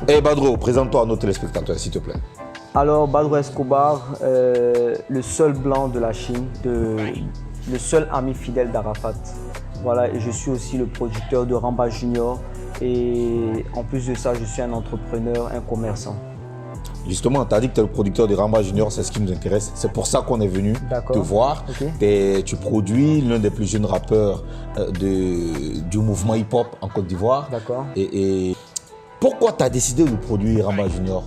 Eh Badro, présente-toi à nos téléspectateurs, s'il te plaît. Alors, Badro Escobar, le seul blanc de la Chine, le seul ami fidèle d'Arafat. Voilà, et je suis aussi le producteur de Ramba Junior. Et en plus de ça, je suis un entrepreneur, un commerçant. Justement, tu as dit que tu es le producteur de Ramba Junior, c'est ce qui nous intéresse. C'est pour ça qu'on est venu te voir. Okay. Tu produis l'un des plus jeunes rappeurs du mouvement hip-hop en Côte d'Ivoire. D'accord. Et pourquoi tu as décidé de produire Ramba Junior?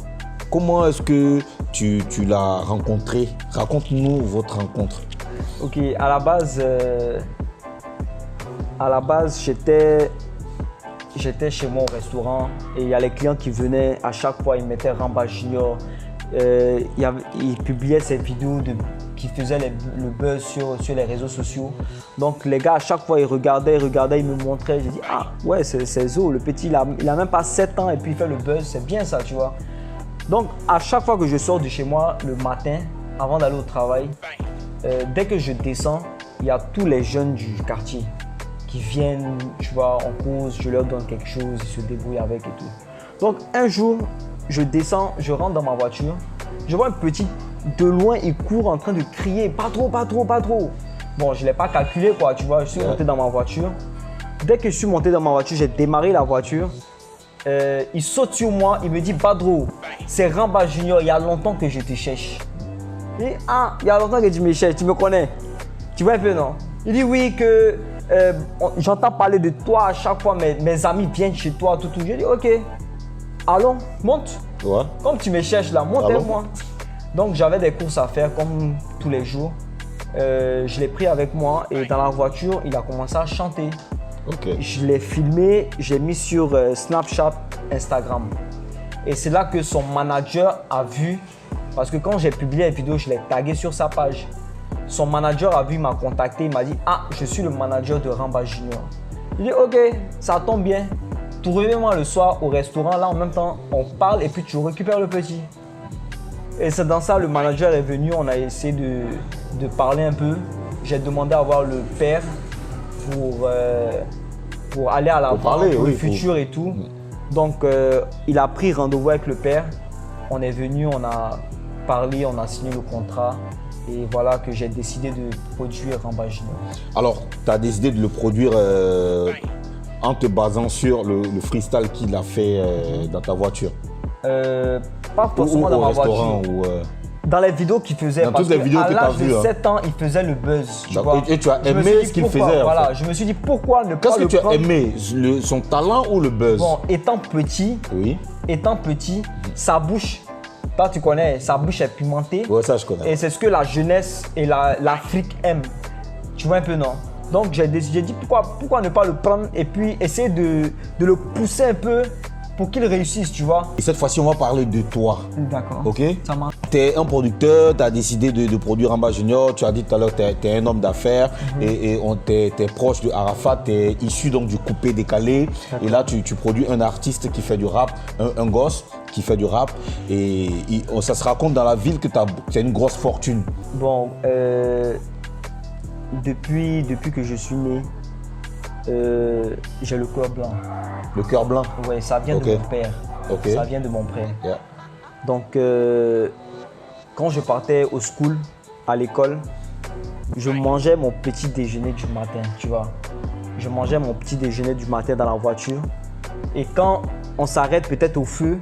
Comment est-ce que tu l'as rencontré? Raconte-nous votre rencontre. Ok, à la base, j'étais chez moi au restaurant et il y a les clients qui venaient, à chaque fois ils mettaient Ramba Junior. Ils publiaient ces vidéos qui faisaient le buzz sur les réseaux sociaux. Donc les gars, à chaque fois ils regardaient, ils me montraient. J'ai dit, ah ouais, c'est Zo, le petit, il a même pas 7 ans et puis il fait le buzz, c'est bien ça, tu vois. Donc à chaque fois que je sors de chez moi le matin, avant d'aller au travail, dès que je descends, il y a tous les jeunes du quartier qui viennent, tu vois, en cause, je leur donne quelque chose, ils se débrouillent avec et tout. Donc un jour, je descends, je rentre dans ma voiture, je vois un petit, de loin, il court en train de crier, pas trop, pas trop, pas trop. Bon, je ne l'ai pas calculé quoi, tu vois, je suis monté dans ma voiture. Dès que je suis monté dans ma voiture, j'ai démarré la voiture. Il saute sur moi, il me dit, Badro, c'est Ramba Junior, il y a longtemps que je te cherche. Il dit, ah, il y a longtemps que tu me cherches, tu me connais. Tu vois un peu, non? Il dit, oui, que j'entends parler de toi à chaque fois, mes amis viennent chez toi, tout. J'ai dit, ok, allons, monte. Ouais. Comme tu me cherches là, monte avec moi. Donc j'avais des courses à faire comme tous les jours. Je l'ai pris avec moi et dans la voiture, il a commencé à chanter. Okay. Je l'ai filmé, j'ai mis sur Snapchat, Instagram. Et c'est là que son manager a vu, parce que quand j'ai publié la vidéo, je l'ai tagué sur sa page. Son manager a vu, il m'a contacté, il m'a dit, ah, je suis le manager de Ramba Junior. Il dit, ok, ça tombe bien. Trouvez-moi le soir au restaurant, là en même temps, on parle et puis tu récupères le petit. Et c'est dans ça, le manager est venu, on a essayé de parler un peu. J'ai demandé à voir le père pour aller à l'avant, pour le futur et tout. Donc, il a pris rendez-vous avec le père. On est venu, on a parlé, on a signé le contrat. Et voilà que j'ai décidé de produire Ramba Junior. Alors, tu as décidé de le produire en te basant sur le freestyle qu'il a fait dans ta voiture? Pas forcément dans ma voiture. Dans les vidéos qu'il faisait. Dans toutes les vidéos que tu as vues. À l'âge de 7 ans, il faisait le buzz. Tu vois. Et tu as aimé ce qu'il faisait? Voilà, je me suis dit pourquoi ne pas le prendre. Qu'est-ce que tu as aimé? Son talent ou le buzz? Bon, étant petit, sa bouche, toi tu connais, sa bouche est pimentée. Ouais, ça je connais. Et c'est ce que la jeunesse et l'Afrique aiment. Tu vois un peu, non? Donc j'ai dit pourquoi ne pas le prendre et puis essayer de le pousser un peu pour qu'il réussisse, tu vois. Et cette fois-ci, on va parler de toi. D'accord. Ok? Ça marche. Tu es un producteur, tu as décidé de produire Ramba Junior. Tu as dit tout à l'heure que tu es un homme d'affaires et tu es proche de Arafat, tu es issu donc du coupé décalé. Et là, tu produis un artiste qui fait du rap, un gosse qui fait du rap. Et ça se raconte dans la ville que tu as une grosse fortune. Bon, depuis que je suis né, j'ai le cœur blanc. Le cœur blanc? Oui, ça vient de mon père. Ça vient de mon père. Yeah. Donc, quand je partais au school, à l'école, je mangeais mon petit déjeuner du matin, tu vois. Je mangeais mon petit déjeuner du matin dans la voiture. Et quand on s'arrête peut-être au feu,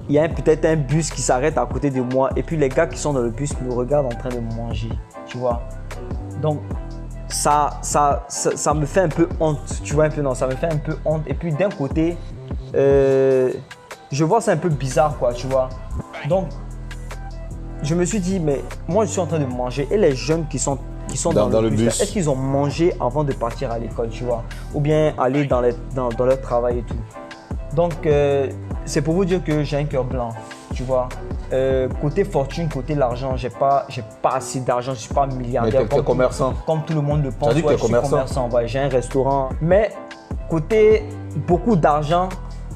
il y a peut-être un bus qui s'arrête à côté de moi. Et puis les gars qui sont dans le bus me regardent en train de manger, tu vois. Donc, ça me fait un peu honte, tu vois un peu, non, ça me fait un peu honte. Et puis d'un côté, je vois c'est un peu bizarre, quoi, tu vois. Donc, je me suis dit, mais moi je suis en train de manger et les jeunes qui sont dans le bus, est-ce qu'ils ont mangé avant de partir à l'école, tu vois, ou bien aller dans leur travail et tout. Donc, c'est pour vous dire que j'ai un cœur blanc, tu vois. Côté fortune, côté l'argent, j'ai pas assez d'argent, je suis pas milliardaire. Mais tu es commerçant. Comme tout le monde le pense, ouais, je suis commerçant. Ouais, j'ai un restaurant. Mais côté beaucoup d'argent,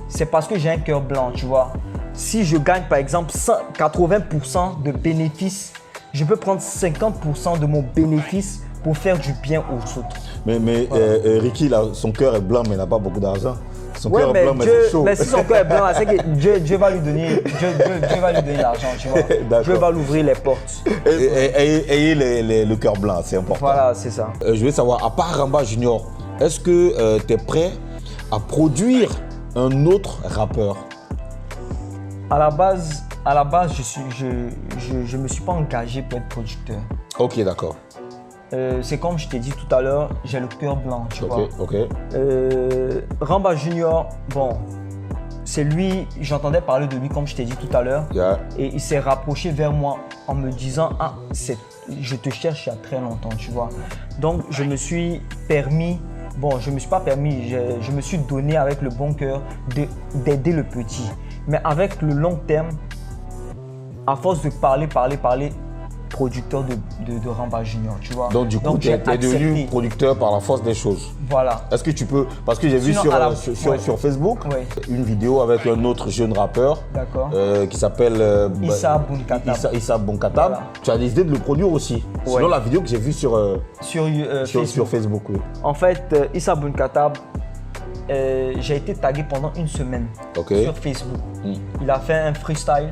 c'est parce que j'ai un cœur blanc, tu vois. Si je gagne par exemple 80% de bénéfices, je peux prendre 50% de mon bénéfice pour faire du bien aux autres. Mais voilà. Ricky, là, son cœur est blanc, mais il n'a pas beaucoup d'argent. Son Ouais, cœur est mais blanc, mais Dieu, c'est chaud. mais si son cœur est blanc, c'est que Dieu va lui donner, Dieu va lui donner l'argent, tu vois. D'accord. Dieu va lui ouvrir les portes. Ayez le cœur blanc, c'est important. Voilà, c'est ça. Je veux savoir, à part Ramba Junior, est-ce que tu es prêt à produire un autre rappeur? À la base, je me suis pas engagé pour être producteur. Ok, d'accord. C'est comme je t'ai dit tout à l'heure, j'ai le cœur blanc, tu vois. Ok. Ramba Junior, bon, c'est lui, j'entendais parler de lui comme je t'ai dit tout à l'heure. Yeah. Et il s'est rapproché vers moi en me disant, ah, je te cherche il y a très longtemps, tu vois. Donc je me suis permis, bon, je me suis pas permis, je me suis donné avec le bon cœur d'aider le petit. Mais avec le long terme, à force de parler, producteur de Ramba Junior, tu vois. Donc du coup, tu es devenu producteur par la force des choses. Voilà. Est-ce que tu peux, parce que j'ai vu sur Facebook une vidéo avec un autre jeune rappeur qui s'appelle Issa Bounkatab. Issa Bounkatab. Voilà. Tu as décidé de le produire aussi, selon la vidéo que j'ai vue sur Facebook. Oui. En fait, Issa Bounkatab, j'ai été tagué pendant une semaine sur Facebook. Il a fait un freestyle.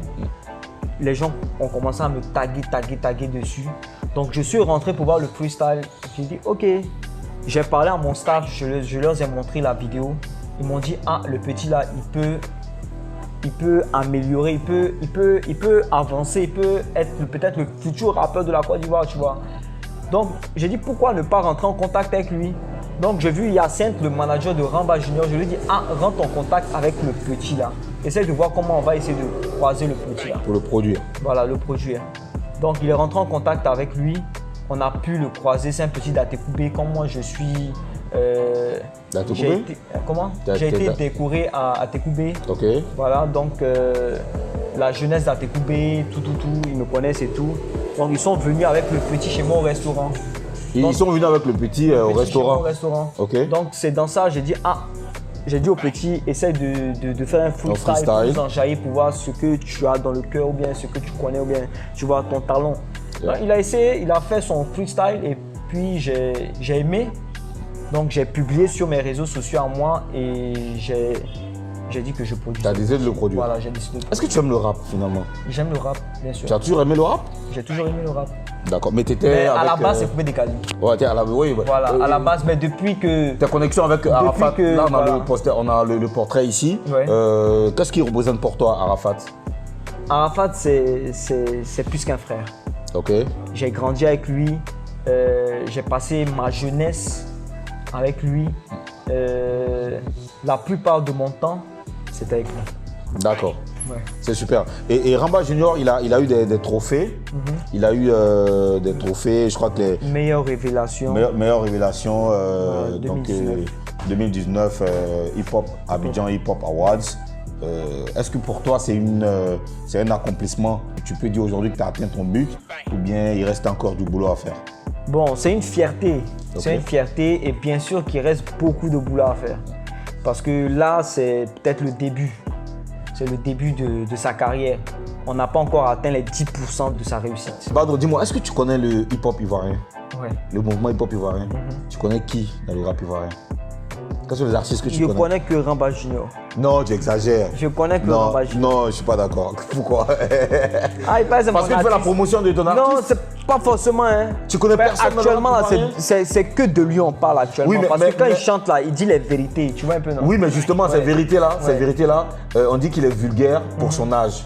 Les gens ont commencé à me taguer dessus. Donc je suis rentré pour voir le freestyle. J'ai dit ok. J'ai parlé à mon staff, je leur ai montré la vidéo. Ils m'ont dit ah, le petit là, il peut améliorer, il peut avancer, il peut être peut-être le futur rappeur de la Côte d'Ivoire, tu vois. Donc j'ai dit pourquoi ne pas rentrer en contact avec lui. Donc j'ai vu Hyacinthe, le manager de Ramba Junior, je lui ai dit ah, rentre en contact avec le petit là. Essaye de voir comment on va essayer de croiser le petit là. Pour le produire. Voilà, le produire. Donc il est rentré en contact avec lui. On a pu le croiser. C'est un petit d'Atekoubé. Comme moi je suis. Comment? J'ai été décoré à Atekoubé. Ok. Voilà, donc la jeunesse d'Atekoubé, tout. Ils me connaissent et tout. Donc ils sont venus avec le petit chez moi au restaurant. Ils sont venus avec le petit au restaurant. Ok. Donc c'est dans ça, j'ai dit ah. J'ai dit au petit, essaye de faire un freestyle pour enjailler, pour voir ce que tu as dans le cœur ou bien ce que tu connais ou bien tu vois ton talent. Yeah. Il a essayé, il a fait son freestyle et puis j'ai aimé. Donc j'ai publié sur mes réseaux sociaux à moi et j'ai dit que je produis. Tu as décidé de le produire. Voilà, j'ai décidé. Est-ce que tu aimes le rap finalement? J'aime le rap, bien sûr. Tu as toujours aimé le rap? J'ai toujours aimé le rap. D'accord, mais tu étais à la base, c'est Coupé Décalé. Ouais, oui. Voilà, à la base, mais depuis que... Ta connexion avec Arafat, là on a le portrait ici. Ouais. Qu'est-ce qu'il représente pour toi, Arafat? Arafat, c'est plus qu'un frère. Ok. J'ai grandi avec lui, j'ai passé ma jeunesse avec lui. La plupart de mon temps, c'était avec lui. D'accord. Ouais. C'est super. Et Ramba Junior, il a eu des trophées. Il a eu des trophées, je crois que les... Meilleure révélation. Meilleure révélation, 2019. 2019 Hip Hop, Abidjan Hip Hop Awards. Est-ce que pour toi, c'est un accomplissement? Tu peux dire aujourd'hui que tu as atteint ton but ou bien il reste encore du boulot à faire? Bon, c'est une fierté. Okay. C'est une fierté et bien sûr qu'il reste beaucoup de boulot à faire. Parce que là, c'est peut-être le début. C'est le début de sa carrière. On n'a pas encore atteint les 10% de sa réussite. Badro, dis-moi, est-ce que tu connais le hip-hop ivoirien? Ouais. Le mouvement hip-hop ivoirien? Tu connais qui dans le rap ivoirien? Quels sont les artistes que tu connais? Je connais que Ramba Junior. Non, tu exagères. Je connais que Ramba Junior. Non, je ne suis pas d'accord. Pourquoi? Ah, parce que tu fais la promotion de ton artiste? Non, c'est pas forcément. Hein. Tu connais personne? Actuellement, c'est que de lui on parle actuellement. Oui, parce que quand il chante là, il dit les vérités. Tu vois un peu, non? Oui, mais justement, ces vérités-là, on dit qu'il est vulgaire pour son âge.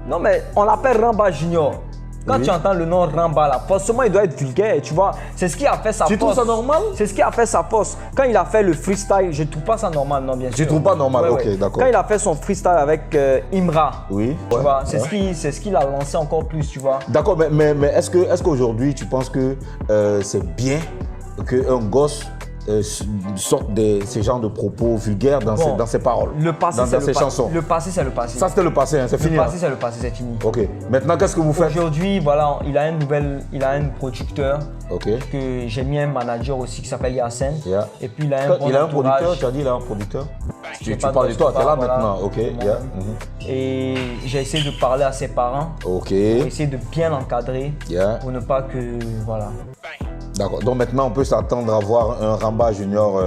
Non, mais on l'appelle Ramba Junior. Quand tu entends le nom Ramba là, forcément il doit être vulgaire, tu vois. C'est ce qui a fait sa force. Tu trouves ça normal? C'est ce qui a fait sa force. Quand il a fait le freestyle, je trouve pas ça normal, non, bien sûr. Tu trouves pas normal? Ok, d'accord. Quand il a fait son freestyle avec Imra, oui, tu vois, c'est ce qu'il a lancé encore plus, tu vois. D'accord, mais est-ce qu'aujourd'hui tu penses que c'est bien qu'un gosse sorte ces genres de propos vulgaires dans ses paroles, dans ses chansons? Le passé, c'est le passé. Ça, c'était le passé, hein, c'est fini. Le passé, c'est le passé, c'est fini. Ok. Maintenant, qu'est-ce que vous faites? Aujourd'hui, voilà, il a un producteur. Ok. Que j'ai mis un manager aussi qui s'appelle Hyacinthe. Yeah. Et puis il a un bon entourage. Producteur, tu as dit il a un producteur? Tu parles de toi, tu es là maintenant. Ok. Yeah. Et j'ai essayé de parler à ses parents. Ok. Pour essayer de bien l'encadrer. Yeah. Pour ne pas que, voilà. D'accord. Donc maintenant, on peut s'attendre à voir un Ramba Junior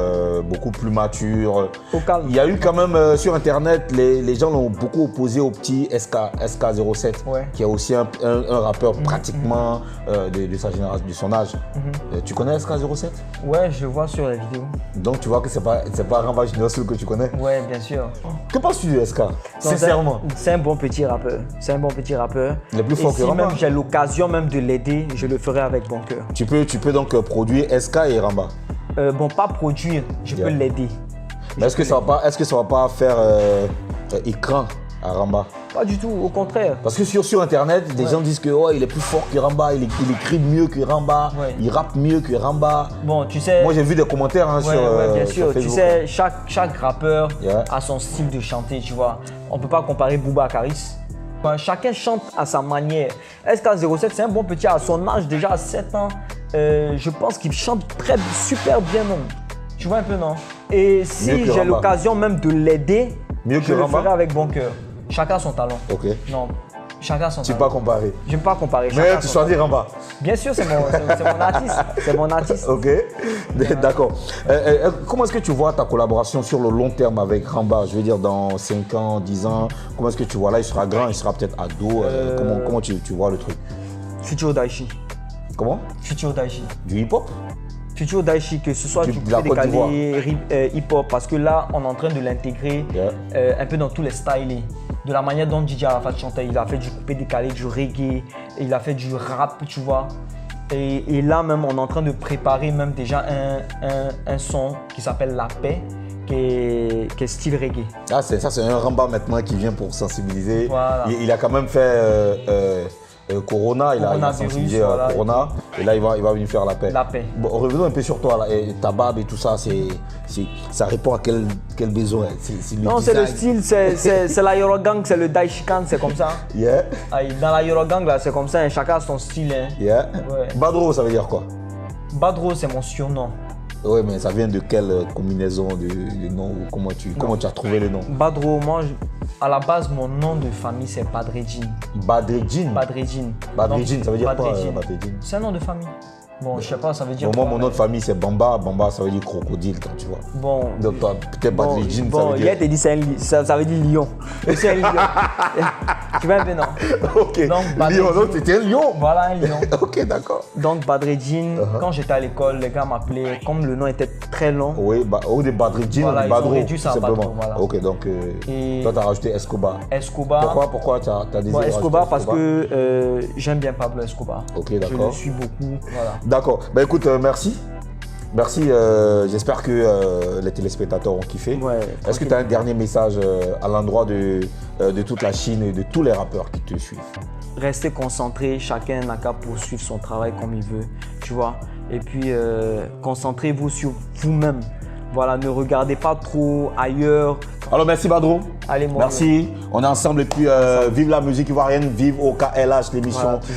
beaucoup plus mature. Au calme. Il y a eu quand même sur Internet, les gens l'ont beaucoup opposé au petit SK07, Ouais. qui est aussi un rappeur pratiquement de sa génération, de son âge. Tu connais SK07? Ouais, je le vois sur la vidéo. Donc tu vois que c'est pas Ramba Junior seul que tu connais. Ouais, bien sûr. Que penses-tu de SK? Sincèrement. C'est un bon petit rappeur. C'est un bon petit rappeur. Il est plus fort et que si Ramba. même j'ai l'occasion même de l'aider, je le ferai avec bon cœur. Tu peux donc produire SK et Ramba. Bon, pas produire, je peux l'aider. Mais est-ce que ça va pas faire écran à Ramba? Pas du tout, au contraire. Parce que sur Internet, des gens disent que il est plus fort que Ramba, il écrit mieux que Ramba, Ouais. il rappe mieux que Ramba. Bon, tu sais. Moi j'ai vu des commentaires Ouais, sur bien sur sûr. Tu Facebook. sais, chaque rappeur Yeah. a son style de chanter, tu vois. On peut pas comparer Booba à Karis. Chacun chante à sa manière. SK07, c'est un bon petit à son âge, déjà à 7 ans. Je pense qu'il chante super bien, non? Tu vois un peu, non? Et Mieux si que j'ai Ramba. l'occasion même de l'aider, Mieux que je le Ramba? ferai avec bon cœur. Chacun son talent. Ok. Non, chacun son Tu peux talent. pas comparer. Je ne peux pas comparer. Mais chacun tu son choisis Ramba. talent. Bien sûr, c'est mon artiste. C'est mon artiste. Ok. D'accord. Comment est-ce que tu vois ta collaboration sur le long terme avec Ramba? Je veux dire dans 5 ans, 10 ans. Comment est-ce que tu vois là? Il sera grand, il sera peut-être ado. Comment tu vois le truc? Futur Daichi. Comment? Futur Daichi. Du hip-hop? Futur Daichi, que ce soit De du la coupé Côte d'Ivoire. décalé, hip-hop, parce que là, on est en train de l'intégrer Yeah. un peu dans tous les styles. De la manière dont DJ Arafat chantait, il a fait du coupé décalé, du reggae, et il a fait du rap, tu vois. Et là même, on est en train de préparer même déjà un son qui s'appelle La Paix, qui est style reggae. Ah, ça c'est un Ramba maintenant qui vient pour sensibiliser. Voilà. Il a quand même fait Corona, il a Coronavirus, sensibilisé voilà. Corona et là il va venir faire la paix. La paix. Bon, revenons un peu sur toi, là. Et ta barbe et tout ça, ça répond à quel besoin? Non, c'est le style, c'est la Eurogang, c'est le Daishikan, c'est comme ça. Yeah, Dans la Eurogang, là, c'est comme ça, hein, chacun a son style. Hein. yeah. Ouais. Badro, ça veut dire quoi? Badro, c'est mon surnom. Oui, mais ça vient de quelle combinaison de noms ou comment tu as trouvé le nom? Badro, moi, à la base, mon nom de famille, c'est Badredjin. Badredjin. Badredjin. Badredjin, Donc, ça veut dire quoi, Badredjin. Badredjin? C'est un nom de famille. Bon, je sais pas, ça veut dire Moi, quoi, mon nom de famille, c'est Bamba. Bamba, ça veut dire crocodile, quand tu vois. Bon, Donc, toi, peut-être Badredjin, ça bon, veut hier, dire. t'as dit ça veut dire lion. C'est un lion. Tu vois un peu, non? Ok. Donc, Lion, Badredjin. donc c'était un lion. Voilà un lion. Ok, d'accord. Donc, Badredjin, quand j'étais à l'école, les gars m'appelaient, comme le nom était très long, Oui, au de Badredjin, Voilà, on dit ils ont Badro, réduit ça à tout simplement. Badro, voilà. Ok, donc Et- toi, tu as rajouté Escobar. Escobar. Pourquoi tu as décidé Bon, de Escobar rajouter parce que j'aime bien Pablo Escobar. Ok, Je d'accord. le suis beaucoup. Voilà. D'accord. Bah écoute, merci. Merci. J'espère que les téléspectateurs ont kiffé. Ouais, Est-ce que tu as un dernier message à l'endroit de toute la Chine et de tous les rappeurs qui te suivent? Restez concentrés, chacun n'a qu'à poursuivre son travail comme il veut, tu vois. Et puis, concentrez-vous sur vous-même. Voilà, ne regardez pas trop ailleurs. Alors merci Badro. Allez, moi. Merci. On est ensemble et puis vive la musique ivoirienne, vive OKLH, l'émission. Voilà.